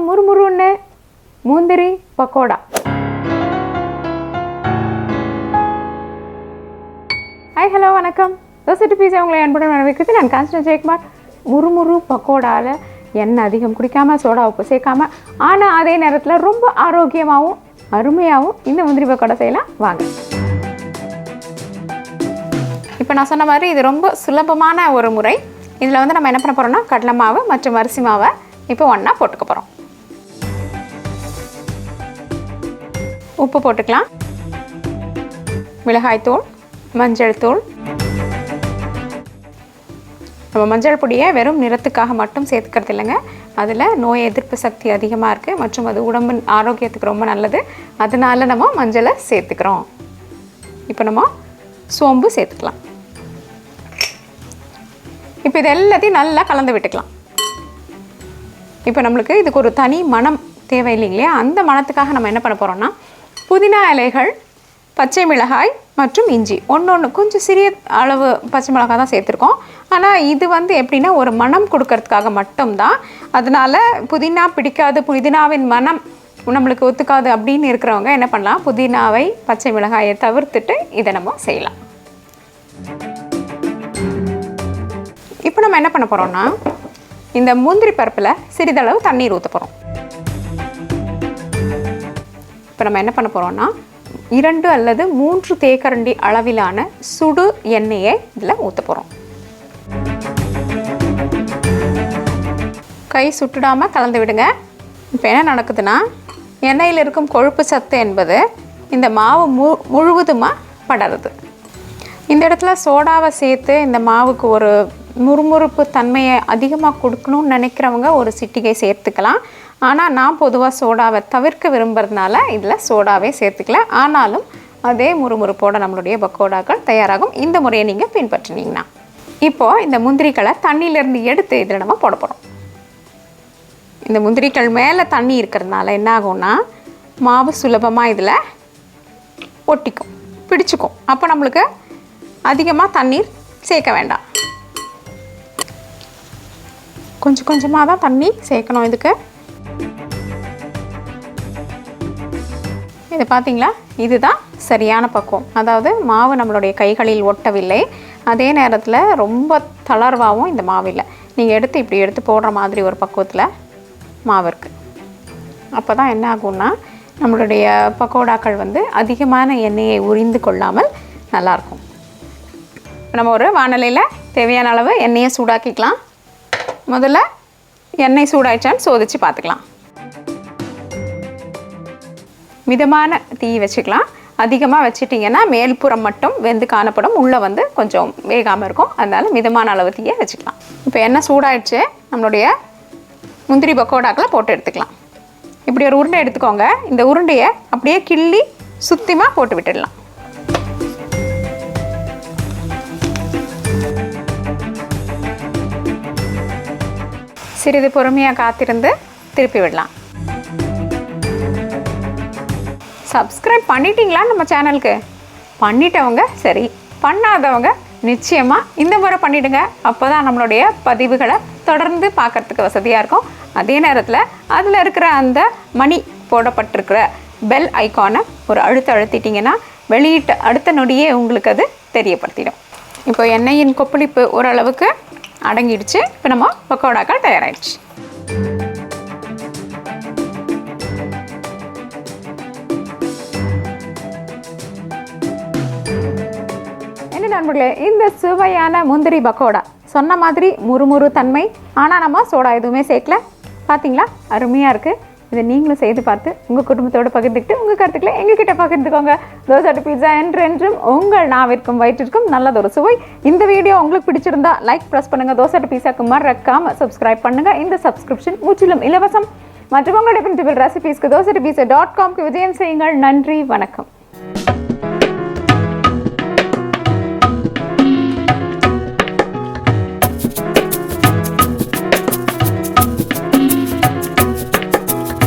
முறுமுறுன்னு முந்திரி pakoda. Hi hello வணக்கம். Dosa to பீஸா உங்களை அன்புடன் வரவேற்கிறது. நான் கான்ஸ்டன்ட் ஜெயக்குமார். முறுமுறு பக்கோடாவில் எண்ணெய் அதிகம் குடிக்காமல் சோடா உப்பு சேர்க்காமல் ஆனால் அதே நேரத்தில் ரொம்ப ஆரோக்கியமாகவும் அருமையாகவும் இந்த முந்திரி பக்கோடா செய்யலாம். வாங்க. இப்போ நான் சொன்ன மாதிரி இது ரொம்ப சுலபமான ஒரு முறை. இதில் வந்து நம்ம என்ன பண்ண போகிறோம்னா கடலை மாவு மற்றும் அரிசி மாவை இப்போ ஒன்றா போட்டுக்க போகிறோம். உப்பு போட்டுக்கலாம், மிளகாய்த்தூள், மஞ்சள் தூள். நம்ம மஞ்சள் பொடியை வெறும் நிறத்துக்காக மட்டும் சேர்த்துக்கிறது இல்லைங்க. அதில் நோய் எதிர்ப்பு சக்தி அதிகமாக இருக்குது மற்றும் அது உடம்பு ஆரோக்கியத்துக்கு ரொம்ப நல்லது. அதனால நம்ம மஞ்சளை சேர்த்துக்கிறோம். இப்போ நம்ம சோம்பு சேர்த்துக்கலாம். இப்போ இது எல்லாத்தையும் நல்லா கலந்து விட்டுக்கலாம். இப்போ நம்மளுக்கு இதுக்கு ஒரு தனி மணம் தேவை இல்லைங்களா? அந்த மணத்துக்காக நம்ம என்ன பண்ண போகிறோம்னா புதினா இலைகள், பச்சை மிளகாய் மற்றும் இஞ்சி ஒன்று கொஞ்சம் சிறிய அளவு பச்சை மிளகாய் தான் சேர்த்துருக்கோம். ஆனால் இது வந்து எப்படின்னா ஒரு மணம் கொடுக்கறதுக்காக மட்டும்தான். அதனால் புதினா பிடிக்காது, புதினாவின் மணம் நம்மளுக்கு ஒத்துக்காது அப்படின்னு இருக்கிறவங்க என்ன பண்ணலாம், புதினாவை பச்சை மிளகாயை தவிர்த்துட்டு இதை நம்ம செய்யலாம். இப்போ நம்ம என்ன பண்ண போகிறோம்னா இந்த முந்திரி பருப்பில் சிறிதளவு தண்ணீர் ஊற்ற போகிறோம். இப்போ நம்ம என்ன பண்ண போகிறோம்னா 2 அல்லது 3 தேக்கரண்டி அளவிலான சுடு எண்ணெயை இதில் ஊற்ற போகிறோம். கை சுட்டுடாமல் கலந்து விடுங்க. இப்போ என்ன நடக்குதுன்னா எண்ணெயில் இருக்கும் கொழுப்பு சத்து என்பது இந்த மாவு முழுவதுமாக படருது. இந்த இடத்துல சோடாவை சேர்த்து இந்த மாவுக்கு ஒரு முறுமுறுப்பு தன்மையை அதிகமாக கொடுக்கணும்னு நினைக்கிறவங்க ஒரு சிட்டிகை சேர்த்துக்கலாம். ஆனால் நான் பொதுவாக சோடாவை தவிர்க்க விரும்புறதுனால இதில் சோடாவே சேர்த்துக்கல. ஆனாலும் அதே முறுமுறுப்போடு நம்மளுடைய பக்கோடாக்கள் தயாராகும். இந்த முறையை நீங்கள் பின்பற்றினீங்கன்னா இப்போது இந்த முந்திரிகளை தண்ணியிலேருந்து எடுத்து இதில் நம்ம போட போகிறோம். இந்த முந்திரிகள் மேலே தண்ணி இருக்கிறதுனால என்ன ஆகும்னா மாவு சுலபமாக இதில் ஒட்டிக்கும், பிடிச்சிக்கும். அப்போ நம்மளுக்கு அதிகமாக தண்ணீர் சேர்க்க வேண்டாம். கொஞ்சம் கொஞ்சமாக தான் தண்ணி சேர்க்கணும் இதுக்கு. இது பார்த்தீங்களா, இதுதான் சரியான பக்குவம். அதாவது மாவு நம்மளுடைய கைகளில் ஒட்டவில்லை, அதே நேரத்தில் ரொம்ப தளர்வாகவும் இந்த மாவு இல்லை. நீங்கள் இப்படி எடுத்து போடுற மாதிரி ஒரு பக்குவத்தில் மாவு இருக்குது. அப்போ தான் என்ன ஆகும்னா நம்மளுடைய பக்கோடாக்கள் வந்து அதிகமான எண்ணெயை உறிந்து கொள்ளாமல் நல்லாயிருக்கும். நம்ம ஒரு வாணலியில் தேவையான அளவு எண்ணெயை சூடாக்கிக்கலாம். முதல்ல எண்ணெய் சூடாயிடுச்சான்னு சோதிச்சு பார்த்துக்கலாம். மிதமான தீ வச்சுக்கலாம். அதிகமாக வச்சிட்டிங்கன்னா மேல்புறம் மட்டும் வெந்து காணப்படும், உள்ளே வந்து கொஞ்சம் வேகாமல் இருக்கும். அதனால் மிதமான அளவு தீயை வச்சுக்கலாம். இப்போ எண்ணெய் சூடாயிடுச்சு. நம்மளுடைய முந்திரி பக்கோடாக்களை போட்டு எடுத்துக்கலாம். இப்படி ஒரு உருண்டை எடுத்துக்கோங்க. இந்த உருண்டையை அப்படியே கிள்ளி சுத்திமாக போட்டு விட்டுடலாம். சிறிது பொறுமையாக காத்திருந்து திருப்பி விடலாம். சப்ஸ்கிரைப் பண்ணிட்டீங்களா நம்ம சேனலுக்கு? பண்ணிட்டவங்க சரி, பண்ணாதவங்க நிச்சயமாக இந்த முறை பண்ணிவிடுங்க. அப்போ தான் நம்மளுடைய பதிவுகளை தொடர்ந்து பார்க்குறதுக்கு வசதியாக இருக்கும். அதே நேரத்தில் அதில் இருக்கிற அந்த மணி போடப்பட்டிருக்கிற பெல் ஐக்கானை ஒரு அழுத்திட்டிங்கன்னா வெளியிட்ட அடுத்த நொடியே உங்களுக்கு அது தெரியப்படுத்திடும். இப்போ எண்ணெயின் கொப்பளிப்பு ஓரளவுக்கு அடங்கிடுச்சு. இப்போ நம்ம பக்கோடாக்கள் தயாராகிடுச்சு. என்ன நண்பர்களே, இந்த சுவையான முந்திரி பக்கோடா சொன்ன மாதிரி முறுமுறு தன்மை, ஆனால் நம்ம சோடா எதுவுமே சேர்க்கல. பார்த்தீங்களா, அருமையாக இருக்குது. இதை நீங்களும் செய்து பார்த்து உங்கள் குடும்பத்தோடு பகிர்ந்துக்கிட்டு உங்கள் கருத்துக்களை எங்ககிட்ட பகிர்ந்துக்கோங்க. தோசை டு பீஸா என்றென்றும் உங்கள் நாவிற்கும் வயிற்றிற்கும் நல்லதொரு சுவை. இந்த வீடியோ உங்களுக்கு பிடிச்சிருந்தா லைக் ப்ரெஸ் பண்ணுங்கள். தோசை டு பீஸாக்கு மறக்காமல் சப்ஸ்கிரைப் பண்ணுங்கள். இந்த சப்ஸ்கிரிப்ஷன் முற்றிலும் இலவசம். மற்றும் உங்களுடைய ரெசிபீஸ்க்கு dosa2pizza.com விஜயம் செய்யுங்கள். நன்றி, வணக்கம்.